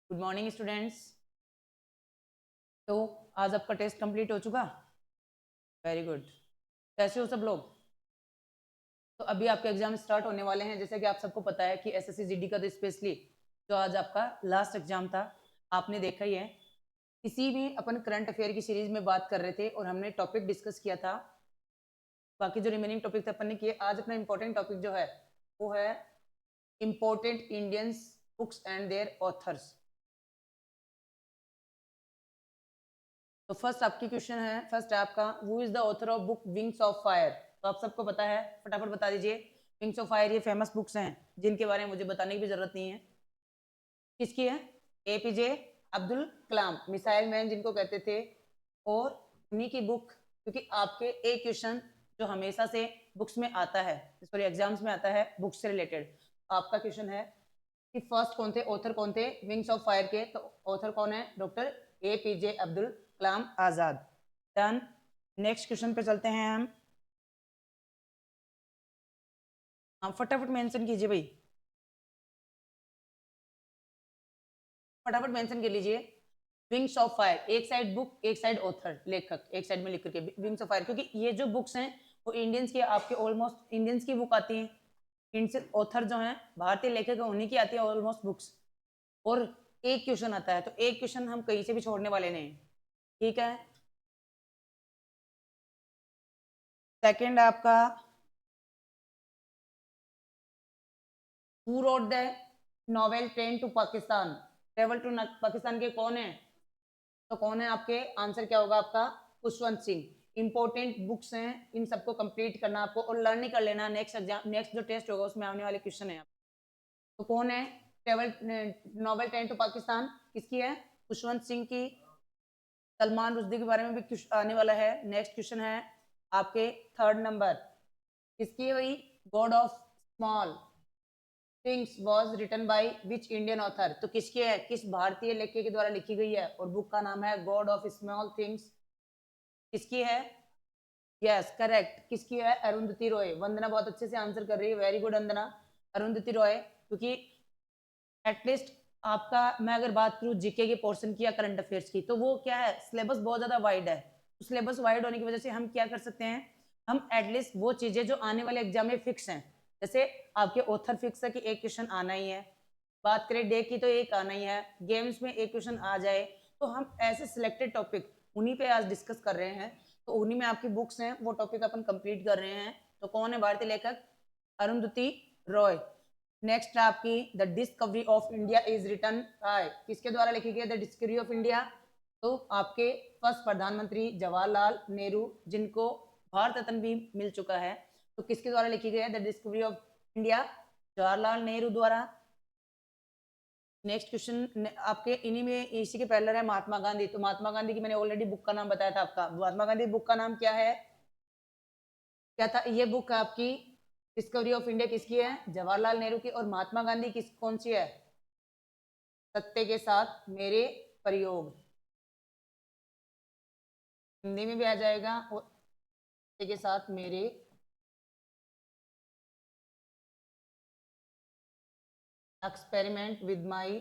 Good morning students. तो आज आपका टेस्ट कंप्लीट हो चुका। Very good. कैसे हो सब लोग? तो अभी आपके एग्जाम स्टार्ट होने वाले हैं। जैसे कि आप सबको पता है कि एसएससी जीडी का तो स्पेशली जो आज आपका लास्ट एग्जाम था, आपने देखा ही है। इसी में अपन करंट अफेयर की सीरीज में बात कर रहे थे और हमने टॉपिक डिस्कस किया था। बाकी जो रिमेनिंग टॉपिक थे अपन ने किए। आज अपना इंपॉर्टेंट टॉपिक जो है वो है important Indians books and their authors. तो फर्स्ट आपकी क्वेश्चन है, फर्स्ट है आपका, who is the author of book wings of fire? तो आप सबको पता है, फटाफट बता दीजिए। विंग्स ऑफ फायर ये फेमस बुक्स हैं जिनके बारे में मुझे बताने की भी जरूरत नहीं है। किसकी है? APJ Abdul Kalam, missile man जिनको कहते थे। और उन्हीं की बुक, क्योंकि आपके एक क्वेश्चन जो हमेशा से बुक्स में आता है, सॉरी एग्जाम्स में आता है बुक्स से रिलेटेड, आपका क्वेश्चन है कि फर्स्ट कौन थे, ऑथर कौन थे विंग्स ऑफ फायर के? तो ऑथर कौन है? Doctor APJ Abdul Kalam Azad. Done. Next question पे चलते हैं हम। फटाफट मेंशन कीजिए भाई, फटाफट मेंशन कर लीजिए। विंग्स ऑफ फायर, एक साइड बुक एक साइड ऑथर, लेखक एक साइड में लिख करके विंग्स ऑफ फायर, क्योंकि ये जो बुक्स हैं वो इंडियंस की, आपके ऑलमोस्ट इंडियंस की बुक आती है। इंडियन ऑथर जो है भारतीय लेखक है, उन्हीं की आती है ऑलमोस्ट बुक्स। और एक क्वेश्चन आता है, तो एक क्वेश्चन हम कहीं से भी छोड़ने वाले नहीं। ठीक है। सेकंड आपका, who wrote the novel train to Pakistan? Travel to Pakistan के कौन है? तो कौन है आपके? आंसर क्या होगा आपका? खुशवंत सिंह। इंपॉर्टेंट बुक्स हैं, इन सबको कंप्लीट करना आपको और लर्न ही कर लेना। नेक्स्ट एग्जाम, नेक्स्ट जो टेस्ट होगा उसमें आने वाले क्वेश्चन है। तो कौन है? Travel novel train to Pakistan किसकी है? खुशवंत सिंह की। सलमान रुश्दी के बारे में भी आने वाला है। नेक्स्ट क्वेश्चन है आपके थर्ड नंबर, किसकी है भाई? God of small things was written by which Indian author? तो किसकी है, किस भारतीय लेखक के द्वारा लिखी गई है? और बुक का नाम है गॉड ऑफ स्मॉल थिंग्स। किसकी है? Yes correct. किसकी है? अरुंधति रॉय। वंदना बहुत अच्छे से आंसर कर रही है, वेरी गुड वंदना। अरुंधति रॉय, क्योंकि एटलीस्ट आपका, मैं अगर बात करूं जीके के पोर्शन की या करंट अफेयर्स की, तो वो क्या है, सिलेबस बहुत ज्यादा वाइड है। तो सिलेबस वाइड होने की वजह से हम क्या कर सकते हैं, हम एटलीस्ट वो चीजें जो आने वाले एग्जाम में फिक्स हैं, जैसे आपके ऑथर फिक्स है कि एक क्वेश्चन आना ही है, बात करें डे की तो एक आना ही है, गेम्स में एक क्वेश्चन आ जाए, तो हम ऐसे सिलेक्टेड टॉपिक उन्हीं पे आज डिस्कस कर रहे हैं। तो उन्हीं में आपकी बुक्स हैं, वो टॉपिक अपन कंप्लीट कर रहे हैं। तो कौन है भारतीय लेखक? अरुंधति रॉय। नेक्स्ट आपकी, the discovery of India is written by, किसके द्वारा लिखी गई द डिस्कवरी ऑफ इंडिया? तो आपके फर्स्ट प्रधानमंत्री जवाहरलाल नेहरू, जिनको भारत रत्न भी मिल चुका है। तो किसके द्वारा लिखी गई है the discovery of India? Jawaharlal Nehru द्वारा। नेक्स्ट क्वेश्चन आपके इन्हीं में, इसी के पहले है महात्मा गांधी। तो महात्मा गांधी की मैंने ऑलरेडी बुक का नाम बताया था आपका। महात्मा गांधी बुक का नाम क्या है, क्या था? ये बुक आपकी डिस्कवरी ऑफ इंडिया किसकी है? जवाहरलाल नेहरू की। और महात्मा गांधी किस, कौन सी है? सत्य के साथ मेरे प्रयोग, हिंदी में भी आ जाएगा। और सत्य के साथ मेरे experiment with my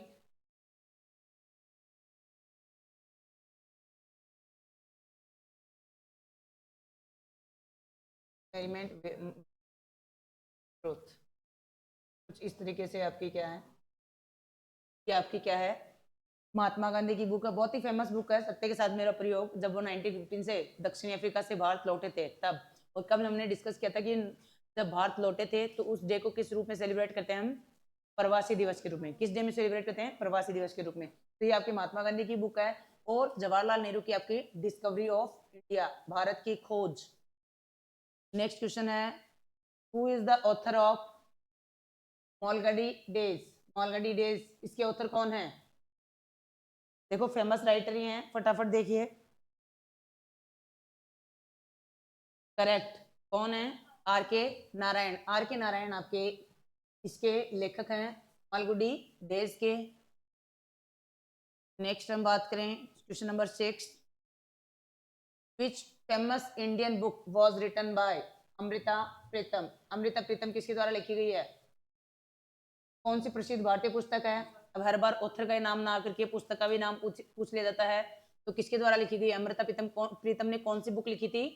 experiment growth, कुछ इस तरीके से आपकी क्या है, कि आपकी क्या है, महात्मा गांधी की बुक है, बहुत ही फेमस बुक है सत्य के साथ मेरा प्रयोग। जब वो 1915 से दक्षिण अफ्रीका से भारत लौटे थे तब। और कब हमने डिस्कस किया था कि जब भारत लौटे थे तो उस डे को किस रूप में सेलिब्रेट करते हैं हम? प्रवासी दिवस के रूप में। किस डे में सेलिब्रेट करते हैं? प्रवासी दिवस के रूप में। तो ये आपकी महात्मा गांधी की बुक है। और जवाहरलाल नेहरू की आपकी डिस्कवरी ऑफ इंडिया, भारत की खोज। नेक्स्ट क्वेश्चन है, who is the author of Malgudi days? Malgudi days, इसके ऑथर कौन है? देखो फेमस राइटर ही हैं, फटाफट देखिए। करेक्ट। कौन है? Are K Narayan. Are K Narayan आपके इसके लेखक हैं, मालगुडी डेज के। नेक्स्ट हम बात करें question number 6, which famous Indian book was written by Amrita Pritam? Amrita Pritam किसके द्वारा लिखी गई है? कौन सी प्रसिद्ध भारतीय पुस्तक है? अब हर बार ऑथर का नाम ना करके पुस्तक का भी नाम पूछ लिया जाता है। तो किसके द्वारा लिखी गई? अमृता प्रीतम ने कौन सी बुक लिखी थी?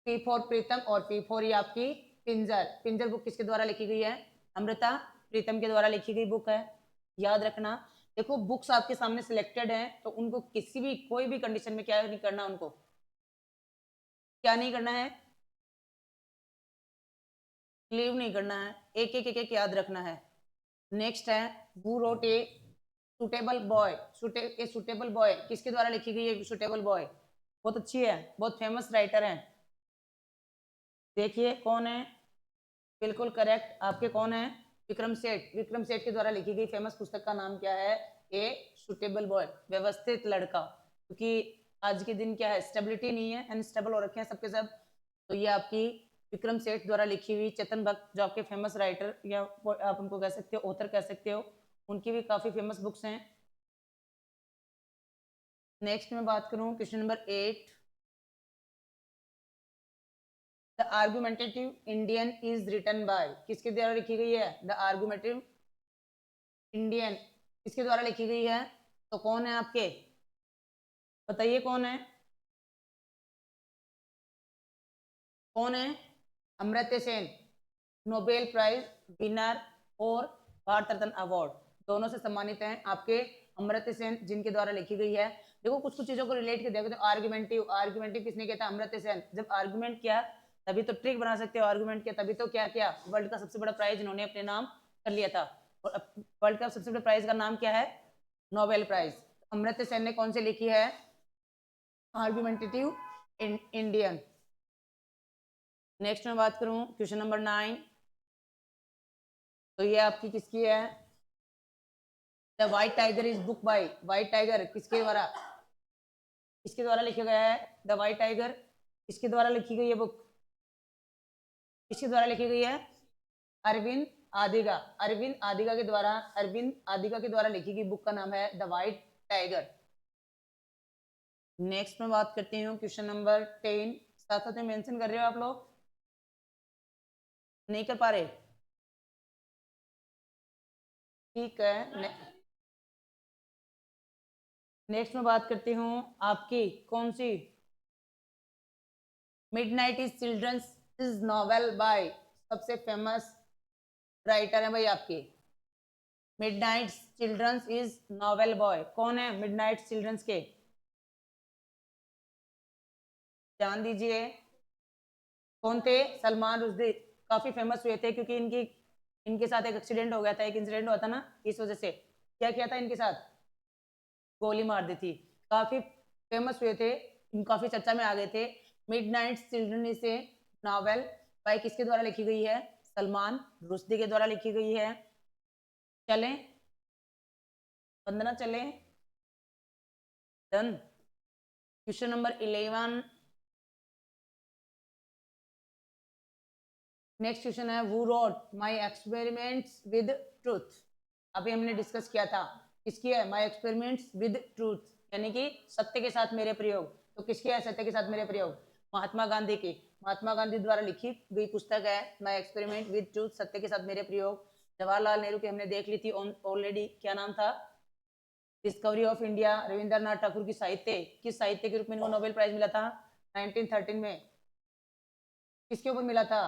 पी फॉर प्रीतम और पी फॉर ये आपकी पिंजर। पिंजर बुक किसके द्वारा लिखी गई है? अमृता प्रीतम के द्वारा लिखी गई बुक है, याद रखना। देखो बुक्स आपके सामने सिलेक्टेड हैं, तो उनको किसी भी कोई भी कंडीशन में क्या नहीं करना, उनको क्या नहीं करना है, लीव नहीं करना है, एक एक एक एक याद रखना है। नेक्स्ट है who wrote a suitable boy. Suitable boy किसके द्वारा लिखी गई है? सुटेबल बॉय बहुत अच्छी है, बहुत फेमस राइटर है। देखिए कौन है, बिल्कुल करेक्ट आपके कौन है? विक्रम सेठ। विक्रम सेठ के द्वारा लिखी गई फेमस पुस्तक का नाम क्या है? ए सुटेबल बॉय, व्यवस्थित लड़का। क्योंकि आज के दिन क्या है, स्टेबिलिटी नहीं है, अनस्टेबल हो रखे हैं सबके सब। तो ये आपकी विक्रम सेठ द्वारा लिखी हुई, चेतन भक्त जो आपके फेमस राइटर या आप उनको कह सकते हो ऑथर कह सकते हो, उनकी भी काफी फेमस बुक्स हैं। नेक्स्ट में बात करूं question number 8, the argumentative Indian is written by. किसके द्वारा लिखी गई है? द आर्गुमेंटेटिव इंडियन किसके द्वारा लिखी गई है? तो कौन है आपके, बताइए कौन है? कौन है? Amartya Sen, Nobel prize winner और भारत रत्न अवार्ड दोनों से सम्मानित हैं आपके अमर्त्य सेन, जिनके द्वारा लिखी गई है। देखो कुछ कुछ चीजों को रिलेट कर देखो, तो आर्गुमेंटिव, आर्गुमेंटिव किसने किया था? अमर्त्य सेन। जब आर्गुमेंट किया तभी तो ट्रिक बना सकते हो, आर्गुमेंट किया तभी तो क्या किया, वर्ल्ड का सबसे बड़ा प्राइज इन्होंने अपने नाम कर लिया था। और वर्ल्ड का सबसे बड़ा प्राइज का नाम क्या है? Nobel prize. अमर्त्य सेन ने कौन से लिखी है? Argumentative Indian. नेक्स्ट में बात करूं क्वेश्चन नंबर 9, तो ये आपकी किसकी है? The white tiger is book by. White tiger किसके द्वारा, किसके द्वारा लिखा गया है? द व्हाइट टाइगर किसके द्वारा लिखी गई है बुक? किसके द्वारा लिखी गई है? अरविंद आदिगा। अरविंद आदिगा के द्वारा, अरविंद आदिगा के द्वारा लिखी गई बुक का नाम है द व्हाइट टाइगर। नेक्स्ट में बात करते हैं क्वेश्चन नंबर 10, साथ साथ में मेंशन कर रहे हो आप लोग, नहीं कर पा रहे? ठीक है। नेक्स्ट में बात करती हूँ आपकी कौन सी, midnight is children's is novel by, सबसे फेमस राइटर है भाई आपकी midnight children's is novel by. कौन है मिडनाइट चिल्ड्रंस के? ध्यान दीजिए कौन थे? सलमान रुश्दी। काफी फेमस हुए थे क्योंकि इनके साथ एक एक्सीडेंट हो गया था, एक इंसिडेंट हुआ था ना, इस वजह से क्या किया था इनके साथ, गोली मार दी थी। काफी फेमस हुए थे, काफी चर्चा में आ गए थे। मिडनाइट चिल्ड्रन से नॉवेल बाय किसके द्वारा लिखी गई है? सलमान रुश्दी के द्वारा लिखी गई है। चलें वंदना, चलें done. Question number 11, next question है who wrote my experiments with truth. अभी हमने डिस्कस किया था, किसकी है? माय एक्सपेरिमेंट्स विद ट्रूथ, यानी कि सत्य के साथ मेरे प्रयोग। तो किसकी है सत्य के साथ मेरे प्रयोग? महात्मा गांधी की। महात्मा गांधी द्वारा लिखी गई पुस्तक है माय एक्सपेरिमेंट विद ट्रूथ, सत्य के साथ मेरे प्रयोग। जवाहरलाल नेहरू की हमने देख ली थी ऑलरेडी, क्या नाम था? Discovery of India. Rabindranath Thakur की साहित्य, किस साहित्य के रूप में इनको नोबेल प्राइज मिला था? 1913 में। किसके ऊपर मिला था?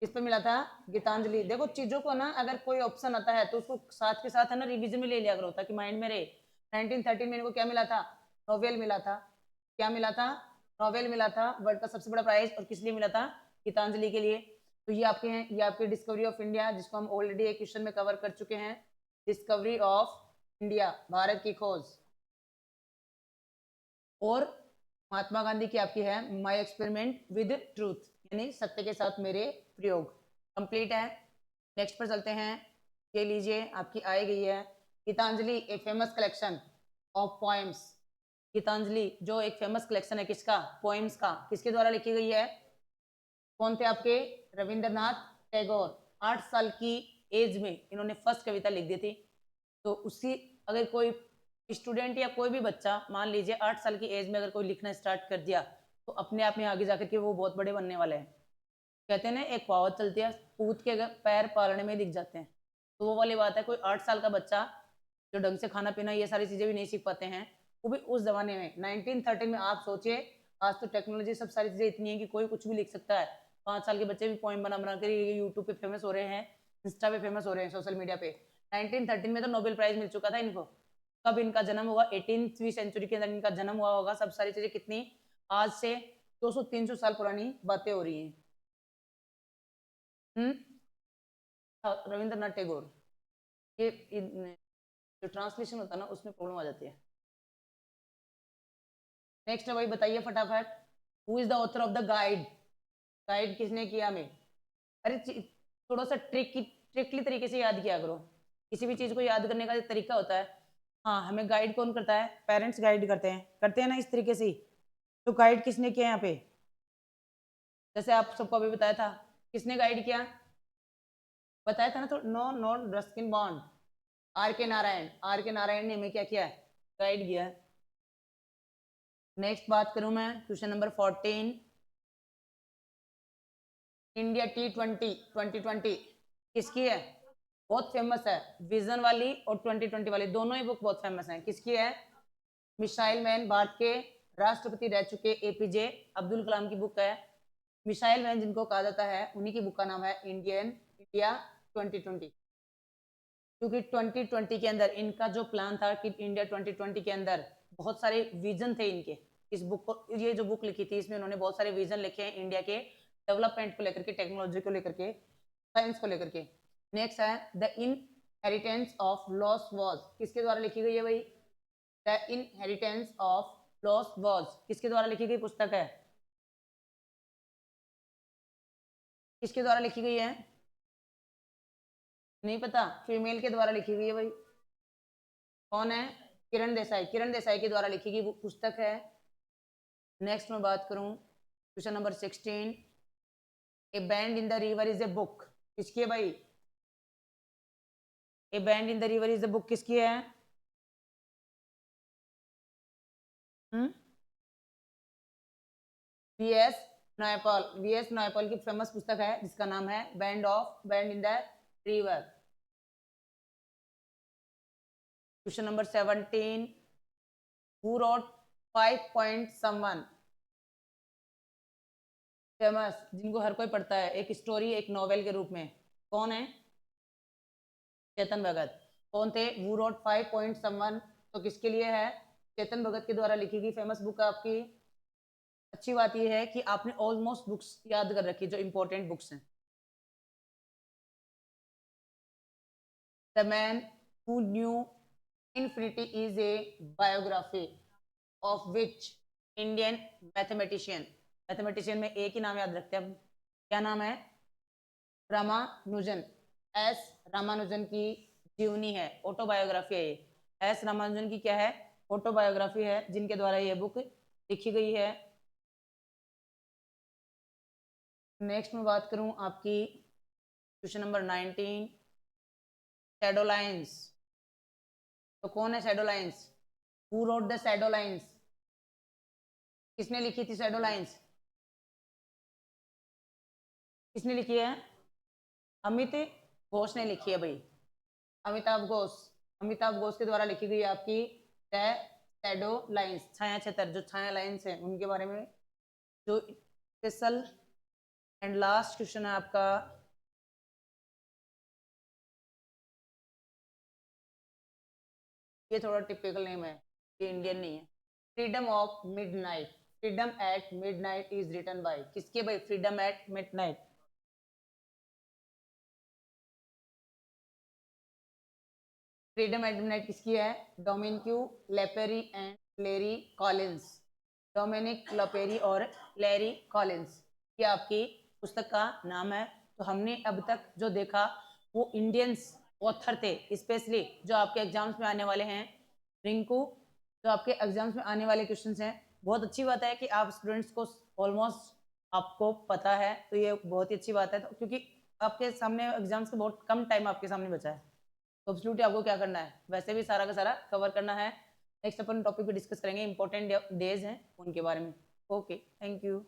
किस पे मिला था? गीतांजलि। देखो चीजों को ना, अगर कोई ऑप्शन आता है तो उसको साथ के साथ है ना रिवीजन में ले लिया करो, ताकि माइंड में रहे। 1913 में इनको क्या मिला था? नोबेल मिला था। क्या मिला था? नोबेल मिला था, वर्ल्ड का सबसे बड़ा प्राइज। और किस लिए मिला था? गीतांजलि के लिए। तो ये आपके हैं, ये आपके डिस्कवरी ऑफ इंडिया, जिसको हम ऑलरेडी एक क्वेश्चन में कवर कर चुके हैं। डिस्कवरी ऑफ इंडिया, भारत की खोज। और महात्मा गांधी की आपकी है माय एक्सपेरिमेंट विद ट्रूथ, यानी सत्य के साथ मेरे प्रयोग। कंप्लीट है। नेक्स्ट पर चलते हैं, ये लीजिए आपकी आई गई है Gitanjali, a famous collection of poems. Gitanjali जो एक फेमस कलेक्शन है किसका? पोएम्स का। किसके द्वारा लिखी गई है? कौन थे आपके? रविंद्रनाथ टैगोर। 8 साल की एज में इन्होंने फर्स्ट कविता लिख दी थी। तो उसी, अगर कोई स्टूडेंट या कोई भी बच्चा मान लीजिए 8 साल की एज में अगर कोई लिखना स्टार्ट कर दिया, तो अपने आप में आगे जाकर के वो बहुत बड़े बनने वाले हैं। कहते हैं ना, एक कहावत चलती है, पूत के पैर पालने में दिख जाते हैं। तो वो वाली बात है, कोई 8 साल का बच्चा जो ढंग से खाना पीना ये सारी चीजें भी नहीं सीख पाते हैं, वो भी उस जमाने में 1913 में। आप सोचिए, आज तो टेक्नोलॉजी सब सारी चीजें इतनी है कि कोई कुछ भी लिख सकता है। 5 साल के बच्चे भी पोएम बना बना कर यूट्यूब पे फेमस हो रहे हैं, इंस्टा पे फेमस हो रहे हैं, सोशल मीडिया पे। 1913 में तो नोबेल प्राइज मिल चुका था इनको। कब इनका जन्म हुआ? 18वीं सेंचुरी के अंदर इनका जन्म हुआ होगा। सब सारी चीजें कितनी आज से 200-300 साल पुरानी बातें हो रही हैं। रविंद्रनाथ टैगोर। ये जो ट्रांसलेशन होता है ना, उसमें प्रॉब्लम आ जाती है। नेक्स्ट है भाई, बताइए फटाफट, who is the author of the guide? Guide किसने किया हमें? अरे थोड़ा सा ट्रिकली तरीके से याद किया करो। किसी भी चीज को याद करने का एक तरीका होता है। हाँ, हमें गाइड कौन करता है? पेरेंट्स गाइड करते हैं ना, इस तरीके से ही। तो गाइड किसने किया यहाँ पे? जैसे आप सबको अभी बताया था, किसने गाइड किया? बताया था ना, तो no not Ruskin Bond, R K Narayan ने हमें क्या किया है? गाइड किया है। नेक्स्ट बात करूं मैं, क्वेश्चन नंबर 14, इंडिया T20 2020 किसकी है? बहुत फेमस है, विजन वाली और 2020 वाली, दोनों ही बुक बहुत फेमस हैं। किसकी है? मिसाइल मैन, भारत के राष्ट्रपति रह चुके एपीजे अब्दुल कलाम की बुक है। मिसाइल मैन जिनको कहा जाता है, उन्हीं की बुक का नाम है इंडिया 2020। क्योंकि 2020 के अंदर इनका जो प्लान था कि इंडिया 2020 के अंदर बहुत सारे विजन थे इनके। इस बुक को, ये जो बुक लिखी थी, इसमें उन्होंने बहुत सारे विजन लिखे हैं इंडिया के डेवलपमेंट को लेकर के, टेक्नोलॉजी को लेकर के, साइंस को लेकर के। नेक्स्ट है the inheritance of lost was, किसके द्वारा लिखी गई है भाई? The inheritance of lost was किसके द्वारा लिखी गई पुस्तक है? किसके द्वारा लिखी गई है? नहीं पता? फीमेल के द्वारा लिखी गई है भाई। कौन है? किरण देसाई के द्वारा लिखी गई पुस्तक है। नेक्स्ट मैं बात करूं, question number 16, A band in the river is a book, किसकी है भाई? A band in the river is a book किसकी है? वी एस नायपॉल की फेमस पुस्तक है जिसका नाम है band in the river. Question number 17, who wrote 5 point someone, famous, जिनको हर कोई पढ़ता है, एक स्टोरी, एक नॉवेल के रूप में, कौन है? चेतन भगत। कौन थे? हु रोट 5 पॉइंट समवन, तो किसके लिए है? चेतन भगत के द्वारा लिखी गई फेमस बुक है आपकी। अच्छी बात यह है कि आपने ऑलमोस्ट बुक्स याद कर रखी, जो इंपॉर्टेंट बुक्स हैं। The man who knew infinity is a biography of which Indian mathematician? Mathematician में एक ही नाम याद रखते हैं हम, क्या नाम है? रामानुजन। एस रामानुजन की जीवनी है, ऑटोबायोग्राफी है ये। एस रामानुजन की क्या है? ऑटोबायोग्राफी है, जिनके द्वारा ये बुक लिखी गई है। नेक्स्ट में बात करूं आपकी, क्वेश्चन नंबर 19, शैडो लाइंस, तो कौन है shadow lines? Who wrote the shadow lines, किसने लिखी थी शैडो लाइंस? किसने लिखी है? अमित घोष ने लिखी है भाई, अमिताभ घोष। अमिताभ घोष के द्वारा लिखी गई आपकी द शैडो लाइंस, छाया क्षेत्र, जो छाया लाइंस है उनके बारे में। जो स्पेशल एंड लास्ट क्वेश्चन है आपका, ये थोड़ा टिपिकल नेम है, ये इंडियन नहीं है। Freedom of midnight, freedom at midnight is written by, किसके भाई? Freedom at midnight. Freedom at midnight किसकी है? Dominique Lapierre and Larry Collins. Dominique Lapierre और लेरी कॉलिंस, ये आपकी पुस्तक का नाम है। तो हमने अब तक जो देखा वो इंडियंस ऑथर थे, स्पेशली जो आपके एग्जाम्स में आने वाले हैं। रिंकू, जो आपके एग्जाम्स में आने वाले क्वेश्चंस हैं, बहुत अच्छी बात है कि आप स्टूडेंट्स को ऑलमोस्ट आपको पता है, तो ये बहुत ही अच्छी बात है। तो क्योंकि आपके सामने एग्जाम्स का बहुत कम टाइम आपके सामने बचा है, तो एब्सोल्युटली आपको क्या करना है, वैसे भी सारा का सारा कवर करना है। नेक्स्ट अपन टॉपिक पे डिस्कस करेंगे, इंपॉर्टेंट डेज हैं उनके बारे में। Okay, thank you.